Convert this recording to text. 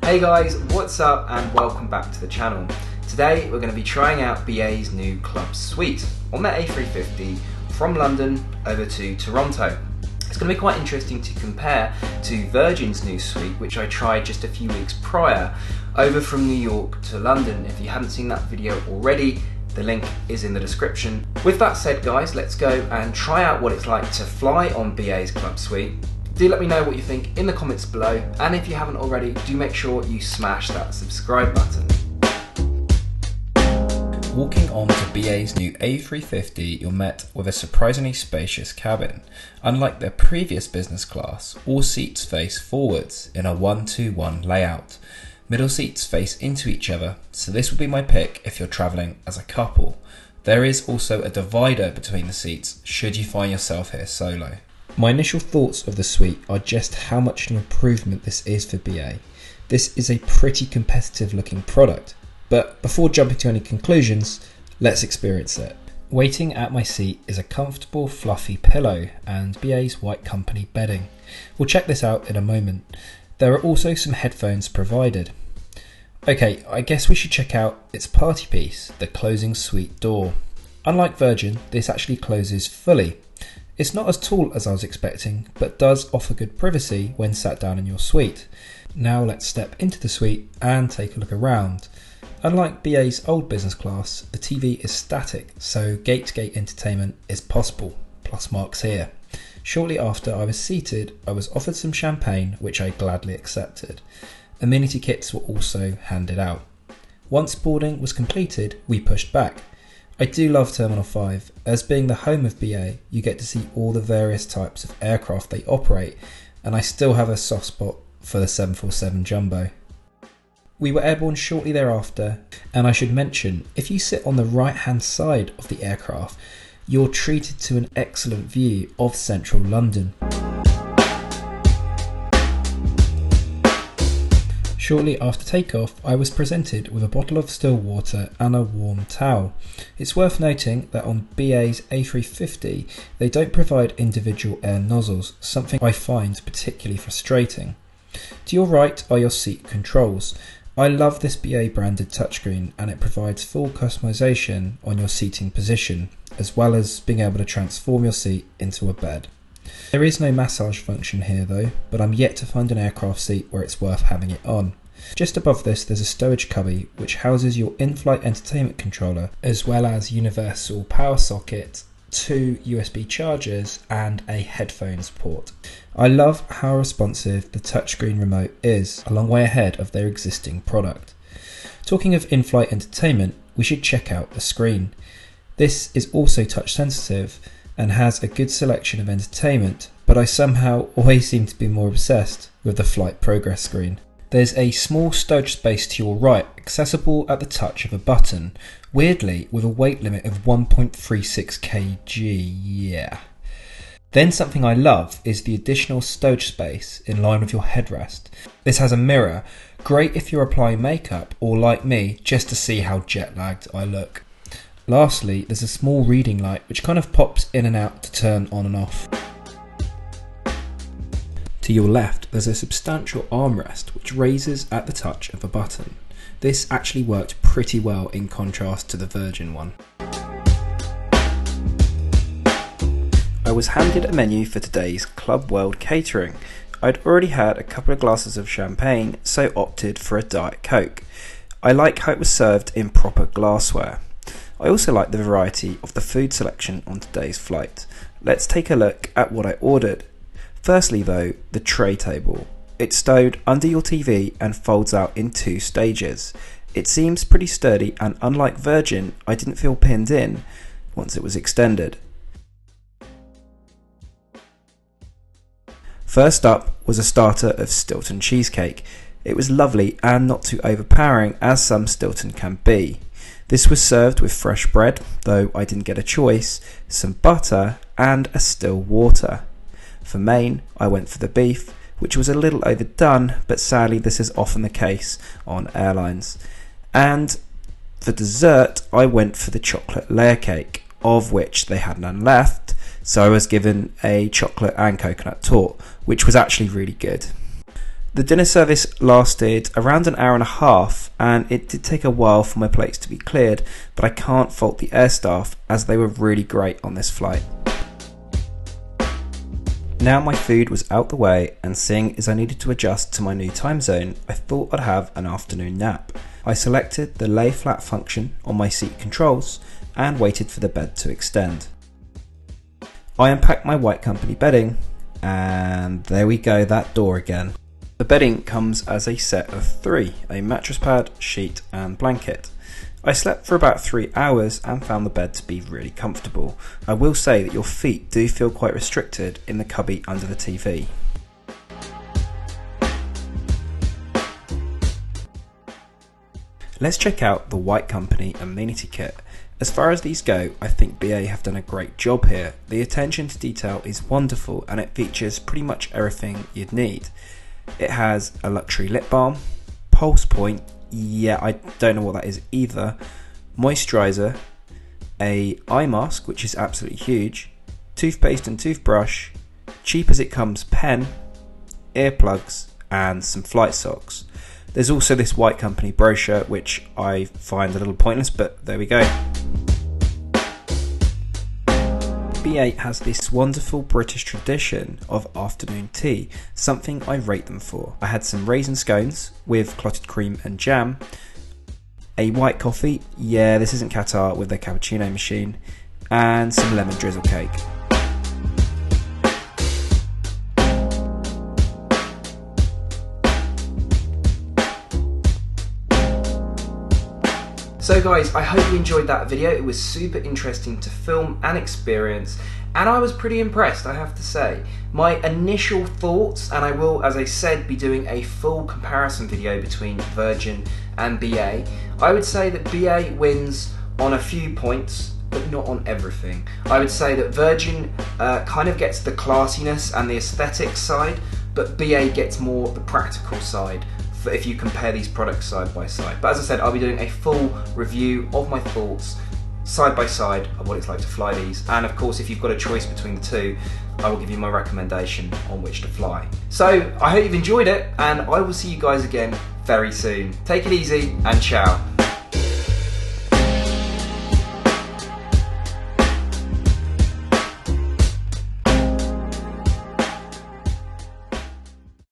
Hey guys, what's up and welcome back to the channel. Today we're going to be trying out BA's new club suite on their A350 from London over to Toronto. It's going to be quite interesting to compare to Virgin's new suite, which I tried just a few weeks prior over from New York to London. If you haven't seen that video already, the link is in the description. With that said guys, let's go and try out what it's like to fly on BA's club suite. Do let me know what you think in the comments below, and if you haven't already, do make sure you smash that subscribe button. Walking on to BA's new A350, you're met with a surprisingly spacious cabin. Unlike their previous business class, all seats face forwards in a 1-2-1 layout. Middle seats face into each other, so this would be my pick if you're travelling as a couple. There is also a divider between the seats should you find yourself here solo. My initial thoughts of the suite are just how much an improvement this is for BA. This is a pretty competitive looking product, but before jumping to any conclusions, let's experience it. Waiting at my seat is a comfortable fluffy pillow and BA's white company bedding. We'll check this out in a moment. There are also some headphones provided. Okay, I guess we should check out its party piece, the closing suite door. Unlike Virgin, this actually closes fully. It's not as tall as I was expecting, but does offer good privacy when sat down in your suite. Now let's step into the suite and take a look around. Unlike BA's old business class, the TV is static, so gate-to-gate entertainment is possible, plus marks here. Shortly after I was seated, I was offered some champagne, which I gladly accepted. Amenity kits were also handed out. Once boarding was completed, we pushed back. I do love Terminal 5, as being the home of BA, you get to see all the various types of aircraft they operate, and I still have a soft spot for the 747 Jumbo. We were airborne shortly thereafter, and I should mention, if you sit on the right hand side of the aircraft, you're treated to an excellent view of central London. Shortly after takeoff, I was presented with a bottle of still water and a warm towel. It's worth noting that on BA's A350, they don't provide individual air nozzles, something I find particularly frustrating. To your right are your seat controls. I love this BA branded touchscreen, and it provides full customization on your seating position, as well as being able to transform your seat into a bed. There is no massage function here though, but I'm yet to find an aircraft seat where it's worth having it on. Just above this there's a stowage cubby which houses your in-flight entertainment controller, as well as universal power socket, 2 USB chargers and a headphones port. I love how responsive the touchscreen remote is, a long way ahead of their existing product. Talking of in-flight entertainment, we should check out the screen. This is also touch sensitive and has a good selection of entertainment, but I somehow always seem to be more obsessed with the flight progress screen. There's a small stowage space to your right, accessible at the touch of a button, weirdly with a weight limit of 1.36 kg, yeah. Then something I love is the additional stowage space in line with your headrest. This has a mirror, great if you're applying makeup or like me, just to see how jet lagged I look. Lastly, there's a small reading light which kind of pops in and out to turn on and off. To your left, there's a substantial armrest which raises at the touch of a button. This actually worked pretty well in contrast to the Virgin one. I was handed a menu for today's Club World catering. I'd already had a couple of glasses of champagne, so opted for a Diet Coke. I like how it was served in proper glassware. I also like the variety of the food selection on today's flight. Let's take a look at what I ordered. Firstly though, the tray table. It's stowed under your TV and folds out in 2 stages. It seems pretty sturdy, and unlike Virgin, I didn't feel pinned in once it was extended. First up was a starter of Stilton cheesecake. It was lovely and not too overpowering as some Stilton can be. This was served with fresh bread, though I didn't get a choice, some butter and a still water. For main, I went for the beef, which was a little overdone, but sadly this is often the case on airlines. And for dessert, I went for the chocolate layer cake, of which they had none left, so I was given a chocolate and coconut torte, which was actually really good. The dinner service lasted around an hour and a half, and it did take a while for my plates to be cleared, but I can't fault the air staff as they were really great on this flight. Now my food was out the way, and seeing as I needed to adjust to my new time zone, I thought I'd have an afternoon nap. I selected the lay flat function on my seat controls and waited for the bed to extend. I unpacked my White Company bedding, and there we go, that door again. The bedding comes as a set of 3, a mattress pad, sheet and blanket. I slept for about 3 hours and found the bed to be really comfortable. I will say that your feet do feel quite restricted in the cubby under the TV. Let's check out the White Company Amenity kit. As far as these go, I think BA have done a great job here. The attention to detail is wonderful and it features pretty much everything you'd need. It has a luxury lip balm, pulse point, yeah, I don't know what that is either, moisturiser, a eye mask, which is absolutely huge, toothpaste and toothbrush, cheap as it comes pen, earplugs and some flight socks. There's also this White Company brochure, which I find a little pointless, but there we go. BA has this wonderful British tradition of afternoon tea, something I rate them for. I had some raisin scones with clotted cream and jam, a white coffee, yeah, this isn't Qatar with their cappuccino machine, and some lemon drizzle cake. So guys, I hope you enjoyed that video. It was super interesting to film and experience, and I was pretty impressed, I have to say. My initial thoughts, and I will, as I said, be doing a full comparison video between Virgin and BA. I would say that BA wins on a few points, but not on everything. I would say that Virgin kind of gets the classiness and the aesthetic side, but BA gets more the practical side if you compare these products side by side. But as I said, I'll be doing a full review of my thoughts side by side of what it's like to fly these, and of course if you've got a choice between the two, I will give you my recommendation on which to fly. So I hope you've enjoyed it, and I will see you guys again very soon. Take it easy and ciao.